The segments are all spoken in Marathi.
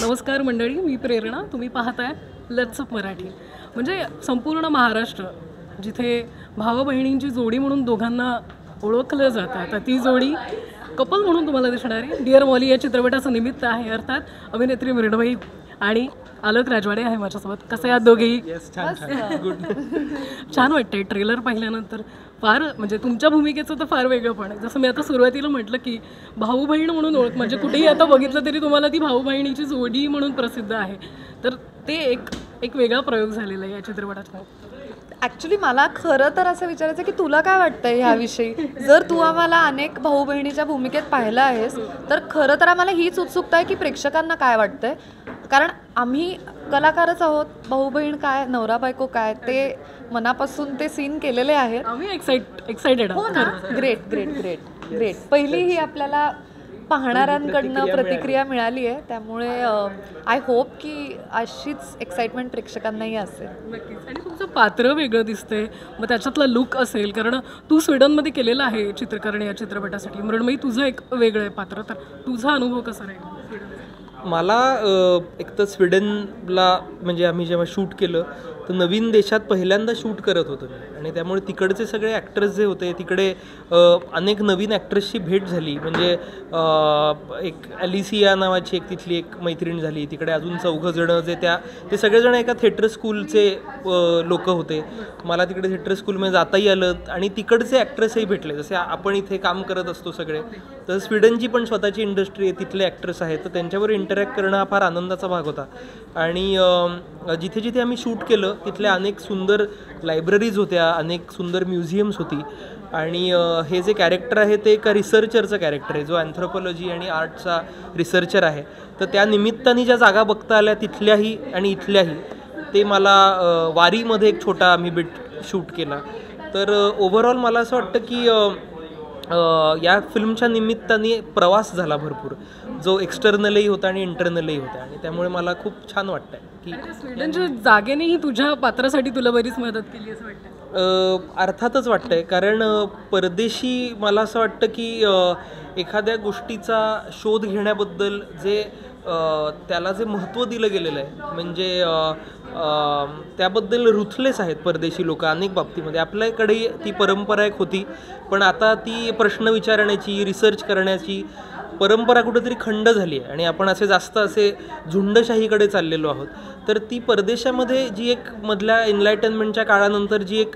नमस्कार मंडळी, मी प्रेरणा. तुम्ही पाहताय लेट्स अप मराठी. म्हणजे संपूर्ण महाराष्ट्र जिथे भाऊ बहिणींची जोडी म्हणून दोघांना ओळखलं जातं, तर ती जोडी कपल म्हणून तुम्हाला दिसणार आहे. डिअर मॉली या चित्रपटाचं निमित्त आहे. अर्थात अभिनेत्री मृण्मयी आणि आलोक राजवाडे आहे माझ्यासोबत. कसं आहे दोघेही? छान वाटतंय ट्रेलर पाहिल्यानंतर. फार म्हणजे तुमच्या भूमिकेचं तर फार वेगळं, पण जसं मी आता सुरुवातीला म्हटलं की भाऊ बहीण म्हणून ओळख, म्हणजे कुठेही आता बघितलं तरी तुम्हाला ती भाऊ बहिणीची जोडी म्हणून प्रसिद्ध आहे. तर ते एक वेगळा प्रयोग झालेला आहे या चित्रपटात. ॲक्च्युली मला खरं तर असं विचारायचं की तुला काय वाटतंय ह्याविषयी. जर तू आम्हाला अनेक भाऊ बहिणीच्या भूमिकेत पाहिलं आहेस तर खरं तर आम्हाला हीच उत्सुकता आहे की प्रेक्षकांना काय वाटतंय, कारण आम्ही कलाकारच आहोत. भाऊ बहीण काय, नवरा बायको काय, ते मनापासून ते सीन केलेले आहेत. आम्ही एक्साइटेड हो ना. Great great great great. पहिली ही आपल्याला पाहणाऱ्यांकडनं प्रतिक्रिया मिळाली आहे, त्यामुळे आय होप की अशीच एक्साइटमेंट प्रेक्षकांनाही असेल. नक्कीच. आणि तुमचं पात्र वेगळं दिसतंय, मग त्याच्यातला लुक असेल, कारण तू स्वीडनमध्ये केलेलं आहे चित्रकरण या चित्रपटासाठी. मृण्मयी तुझं एक वेगळं आहे पात्र, तर तुझा अनुभव कसा राहील? मला एक तर स्वीडनला म्हणजे आम्ही जेव्हा शूट केलं तर नवीन देशात पहिल्यांदा शूट करत होतो मी, आणि त्यामुळे तिकडचे सगळे ॲक्टर्स जे होते तिकडे अनेक नवीन ॲक्टर्सची भेट झाली. म्हणजे एक ॲलिसिया नावाची एक तिथली एक मैत्रीण झाली. तिकडे अजून 4 जणं जे ते सगळेजण एका थिएटर स्कूलचे लोक होते. मला तिकडे थिएटर स्कूलमध्ये जाताही आलं आणि तिकडचे ॲक्ट्रेसही भेटले. जसे आपण इथे काम करत असतो सगळे, तर स्वीडनची पण स्वतःची इंडस्ट्री आहे, तिथले ॲक्टर्स आहेत, तर त्यांच्यावर इंटरॅक्ट करणं हा फार आनंदाचा भाग होता. आणि जिथे जिथे आम्ही शूट केलं तिथल्या अनेक सुंदर लायब्ररीज होत्या, अनेक सुंदर म्युझियम्स होती. आणि हे जे कॅरेक्टर आहे ते एका रिसर्चरचं कॅरेक्टर आहे, जो अँथ्रोपॉलॉजी आणि आर्टचा रिसर्चर आहे. तर त्या निमित्ताने ज्या जागा बघता आल्या तिथल्याही आणि इथल्याही, ते मला वारीमध्ये एक छोटा आम्ही बिट शूट केला. तर ओव्हरऑल मला असं वाटतं की या फिल्मच्या निमित्ताने प्रवास झाला भरपूर, जो एक्सटर्नलही होता आणि इंटरनलही होता. आणि त्यामुळे मला खूप छान वाटतं की स्वीडनच्या जागेनेही तुझ्या पात्रासाठी तुला बरीच मदत केली असं वाटतं. अर्थातच वाटतंय, कारण परदेशी मला असं वाटतं की एखाद्या गोष्टीचा शोध घेण्याबद्दल जे त्याला जे महत्त्व दिलं गेलेलं आहे, म्हणजे त्याबद्दल रुथलेस आहेत परदेशी लोक अनेक बाबतीमध्ये. आपल्याकडे ती परंपरा एक होती, पण आता ती प्रश्न विचारण्याची, रिसर्च करण्याची परंपरा कुठेतरी खंड झाली आहे आणि आपण जास्त झुंडशाहीकडे चाललेलो आहोत. तर ती परदेशामध्ये जी एक मधल्या एनलायटनमेंटच्या काळानंतर जी एक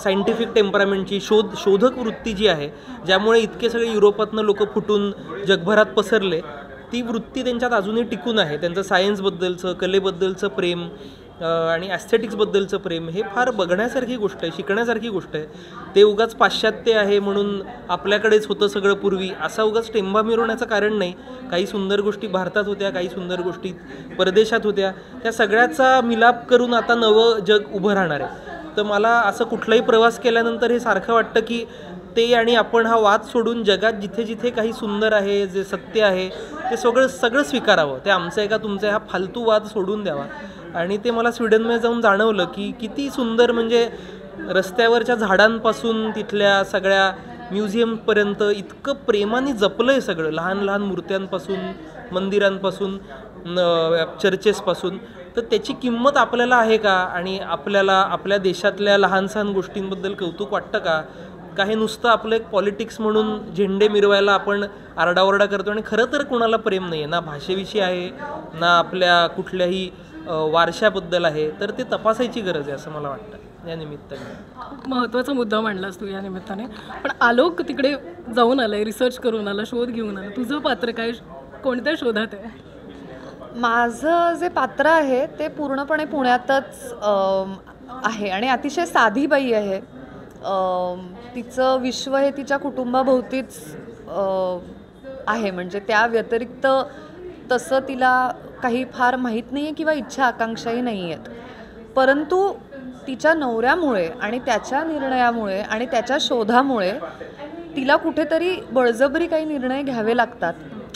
सायंटिफिक टेम्परामेंटची शोधक वृत्ती जी आहे, ज्यामुळे इतके सगळे युरोपातनं लोक फुटून जगभरात पसरले, ती वृत्ती त्यांच्यात अजूनही टिकून आहे. त्यांचं सायन्सबद्दलचं, कलेबद्दलचं प्रेम आणि ॲस्थेटिक्सबद्दलचं प्रेम हे फार बघण्यासारखी गोष्ट आहे, शिकण्यासारखी गोष्ट आहे. ते उगाच पाश्चात्य आहे म्हणून आपल्याकडेच होतं सगळं पूर्वी असा उगाच टेंबा मिरवण्याचं कारण नाही. काही सुंदर गोष्टी भारतात होत्या, काही सुंदर गोष्टी परदेशात होत्या. त्या सगळ्याचा मिलाप करून आता नवं जग उभं राहणार आहे. तर मला असं कुठलाही प्रवास केल्यानंतर हे सारखं वाटतं की ते आणि आपण हा वाद सोडून जगात जिथे जिथे काही सुंदर आहे, जे सत्य आहे, ते सगळं स्वीकारावं. ते आमचं आहे का तुमचं आहे हा फालतू वाद सोडून द्यावा. आणि ते मला स्वीडनमध्ये जाऊन जाणवलं की किती सुंदर, म्हणजे रस्त्यावरच्या झाडांपासून तिथल्या सगळ्या म्युझियमपर्यंत इतकं प्रेमाने जपलं आहे सगळं. लहान लहान मूर्त्यांपासून, मंदिरांपासून, चर्चेसपासून. तर त्याची किंमत आपल्याला आहे का? आणि आपल्याला आपल्या देशातल्या लहान सहान गोष्टींबद्दल कौतुक वाटतं का? हे नुसतं आपलं एक पॉलिटिक्स म्हणून झेंडे मिरवायला आपण आरडाओरडा करतो आणि खरं तर कोणाला प्रेम नाही आहे, ना भाषेविषयी आहे, ना आपल्या कुठल्याही वारशाबद्दल आहे. तर ते तपासायची गरज आहे असं मला वाटतं या निमित्ताने. खूप महत्त्वाचा मुद्दा मांडलास तू या निमित्ताने. पण आलोक तिकडे जाऊन आलाय, रिसर्च करून आला, शोध घेऊन आला. तुझं पात्र काय, कोणत्या शोधात आहे? माझं जे पात्र आहे ते पूर्णपणे पुण्यातच आहे आणि अतिशय साधी बाई आहे. तिचं विश्व हे तिच्या कुटुंबाभोवतीच आहे. म्हणजे त्या व्यतिरिक्त तसं तिला काही फार माहीत नाही आहे किंवा इच्छा आकांक्षाही नाही आहेत. परंतु तिच्या नवऱ्यामुळे आणि त्याच्या निर्णयामुळे आणि त्याच्या शोधामुळे तिला कुठेतरी बळजबरी काही निर्णय घ्यावे लागतात.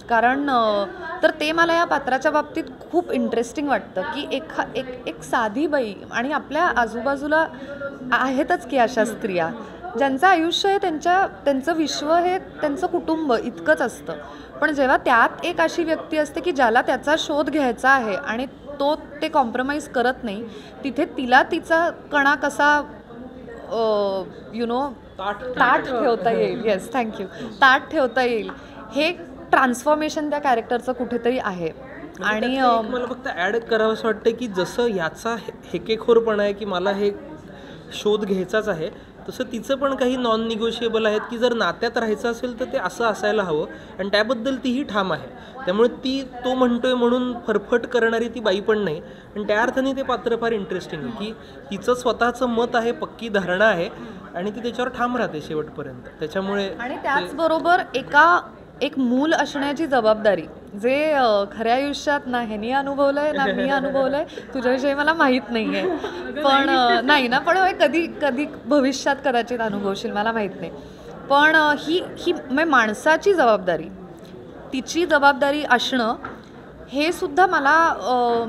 कारण तर ते मला या पात्राच्या बाबतीत खूप इंटरेस्टिंग वाटतं की एक साधी बाई, आणि आपल्या आजूबाजूला आहेतच की अशा स्त्रिया ज्यांचं आयुष्य आहे, त्यांचं विश्व हे त्यांचं कुटुंब इतकंच असतं. पण जेव्हा त्यात एक अशी व्यक्ती असते की ज्याला त्याचा शोध घ्यायचा आहे आणि तो ते कॉम्प्रोमाइज करत नाही, तिथे तिला तिचा कणा कसा ताट ठेवता येईल, येस थँक्यू, ताट ठेवता येईल, हे ट्रान्सफॉर्मेशन त्या कॅरेक्टरचं कुठेतरी आहे. आणि मला फक्त ॲड करावं असं वाटतं की जसं याचा हेकेखोरपणा आहे की मला हे शोध घ्यायचाच आहे, तसं तिचं पण काही नॉन निगोशिएबल आहेत की जर नात्यात राहायचं असेल तर ते असं असायला हवं, आणि त्याबद्दल तीही ठाम आहे. त्यामुळे तो म्हणतोय म्हणून फरफट करणारी ती बाई पण नाही, आणि त्या अर्थाने ते पात्र फार इंटरेस्टिंग आहे की तिचं स्वतःचं मत आहे, पक्की धारणा आहे, आणि ती त्याच्यावर ठाम राहते शेवटपर्यंत. त्याच्यामुळे आणि त्याचबरोबर एक मूल असण्याची जबाबदारी, जे खऱ्या आयुष्यात ना ह्यानी अनुभवलंय ना मी अनुभवलंय, तुझ्याविषयी मला माहीत नाही आहे, पण नाही ना, पण कधी कधी भविष्यात कदाचित अनुभवशील, मला माहीत नाही. पण ही माणसाची जबाबदारी, तिची जबाबदारी असणं, हे सुद्धा मला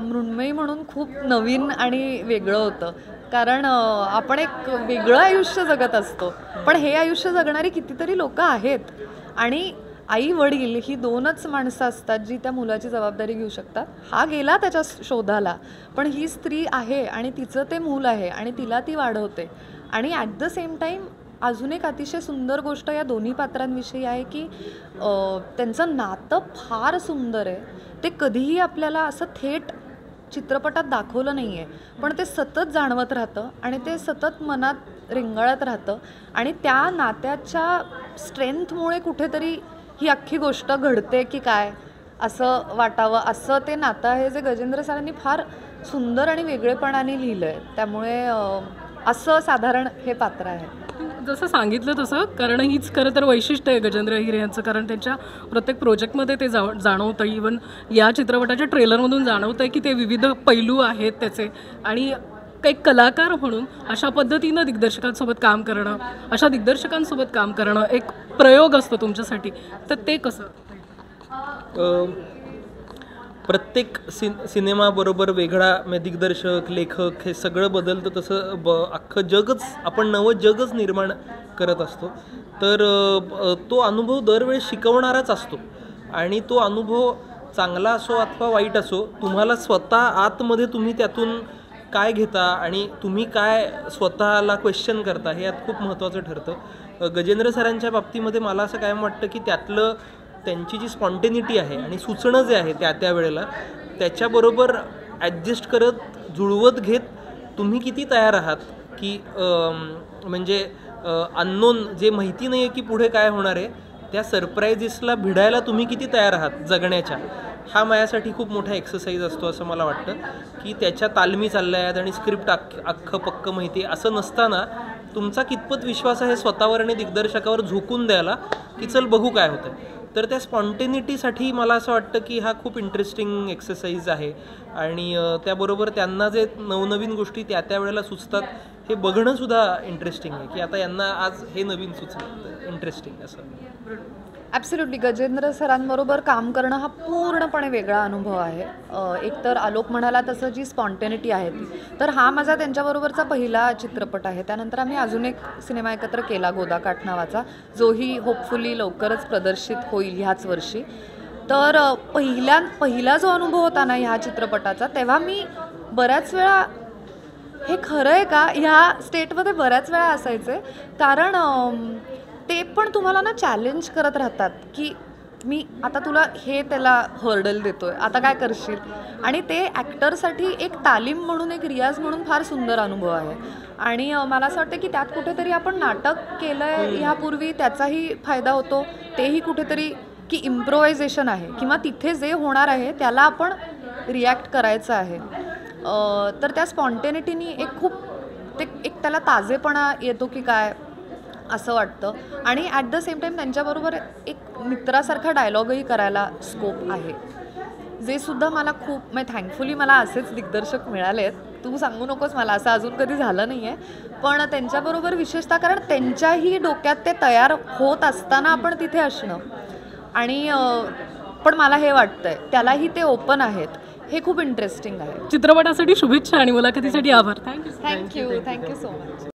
मृण्मयी म्हणून खूप नवीन आणि वेगळं होतं. कारण आपण एक वेगळं आयुष्य जगत असतो, पण हे आयुष्य जगणारी कितीतरी लोकं आहेत, आणि आई वडील ही दोनच माणसं असतात जी त्या मुलाची जबाबदारी घेऊ शकतात. हा गेला त्याच्या शोधाला, पण ही स्त्री आहे आणि तिचं ते मूल आहे आणि तिला ती वाढवते. आणि ॲट द सेम टाईम अजून एक अतिशय सुंदर गोष्ट या दोन्ही पात्रांविषयी आहे की त्यांचं नातं फार सुंदर आहे. ते कधीही आपल्याला असं थेट चित्रपटात दाखवलं नाही आहे, पण ते सतत जाणवत राहतं आणि ते सतत मनात रिंगाळत राहतं, आणि त्या नात्याच्या स्ट्रेंथमुळे कुठेतरी ही अख्खी गोष्ट घडते की काय असं वाटावं, असं ते नातं आहे जे गजेंद्र सरांनी फार सुंदर आणि वेगळेपणाने लिहिलं आहे. त्यामुळे असं साधारण हे पात्र आहे. जसं सांगितलं तसं, कारण हीच खरं तर वैशिष्ट्य आहे गजेंद्र हिरे यांचं, कारण त्यांच्या प्रत्येक प्रोजेक्टमध्ये ते जाणवतं. इवन या चित्रपटाच्या ट्रेलरमधून जाणवतं आहे की ते विविध पैलू आहेत त्याचे, आणि एक कलाकार म्हणून अशा पद्धतीनं दिग्दर्शकांसोबत काम करणं, अशा दिग्दर्शकांसोबत काम करणं एक प्रयोग असतो तुमच्यासाठी, तर ते कसं? प्रत्येक सिनेमाबरोबर वेगळा दिग्दर्शक, लेखक हे सगळं बदलतं, तसं अख्खं जगच, आपण नवं जगच निर्माण करत असतो. तर तो अनुभव दरवेळेस शिकवणाराच असतो, आणि तो अनुभव चांगला असो अथवा वाईट असो, तुम्हाला स्वतः आतमध्ये तुम्ही त्यातून काय घेता आणि तुम्ही काय स्वतःला क्वेश्चन करता, हे यात खूप महत्त्वाचं ठरतं. गजेंद्र सरांच्या बाबतीमध्ये मला असं कायम वाटतं की त्यातलं त्यांची जी स्पॉन्टेनिटी आहे आणि सुचणं जे आहे त्या वेळेला, त्याच्याबरोबर ॲडजस्ट करत, जुळवत घेत तुम्ही किती तयार आहात की म्हणजे अननोन, जे माहिती नाही आहे की पुढे काय होणार आहे, त्या सरप्रायझेसला भिडायला तुम्ही किती तयार आहात जगण्याच्या. हा माझ्यासाठी खूप मोठा एक्सरसाइज असतो असं मला वाटतं की त्याच्या तालमी चालल्या आहेत आणि स्क्रिप्ट अख्खं पक्क माहिती आहे असं नसताना तुमचा कितपत विश्वास आहे स्वतःवर आणि दिग्दर्शकावर झोकून द्यायला की चल बघू काय होतं. तर त्या स्पॉन्टेनिटीसाठी मला असं वाटतं की हा खूप इंटरेस्टिंग एक्सरसाइज आहे, आणि त्याबरोबर त्यांना जे नवनवीन गोष्टी त्या वेळेला सुचतात हे बघणंसुद्धा इंटरेस्टिंग आहे की आता यांना आज हे नवीन सुचलं, इंटरेस्टिंग असं. ॲब्सोल्युटली गजेंद्र सरांबरोबर काम करणं हा पूर्णपणे वेगळा अनुभव आहे. एकतर आलोक म्हणाला तसं जी स्पॉन्टेनिटी आहे ती, तर हा माझा त्यांच्याबरोबरचा पहिला चित्रपट आहे. त्यानंतर आम्ही अजून एक सिनेमा एकत्र केला, गोदाकाठ नावाचा, जोही होपफुली लवकरच प्रदर्शित होईल ह्याच वर्षी. तर पहिला जो अनुभव होता ना ह्या चित्रपटाचा, तेव्हा मी बऱ्याच वेळा हे खरं आहे का ह्या स्टेटमध्ये बऱ्याच वेळा असायचे, कारण ते पण तुम्हाला ना चॅलेंज करत राहतात की मी आता तुला हे त्याला हर्डल देतोय, आता काय करशील. आणि ते ॲक्टरसाठी एक तालीम म्हणून, एक रियाज म्हणून फार सुंदर अनुभव आहे. आणि मला असं वाटतं की त्यात कुठेतरी आपण नाटक केलं आहे ह्यापूर्वी, त्याचाही फायदा होतो. तेही कुठेतरी की इम्प्रोव्हायझेशन आहे किंवा तिथे जे होणार आहे त्याला आपण रिॲक्ट करायचं आहे. तर त्या स्पॉन्टेनिटीनी एक त्याला ताजेपणा येतो की काय असं वाटतं. आणि ॲट द सेम टाईम त्यांच्याबरोबर एक मित्रासारखा डायलॉगही करायला स्कोप आहे, जे सुद्धा मला खूप म्हणजे थँकफुली मला असेच दिग्दर्शक मिळाले आहेत. तू सांगू नकोस, मला असं अजून कधी झालं नाही आहे, पण त्यांच्याबरोबर विशेषतः कारण त्यांच्याही डोक्यात ते तयार होत असताना आपण तिथे असणं, आणि पण मला हे वाटतंय त्यालाही ते ओपन आहेत, हे खूप इंटरेस्टिंग आहे. चित्रपटासाठी शुभेच्छा आणि मुलाखतीसाठी आभार. Thank you so much.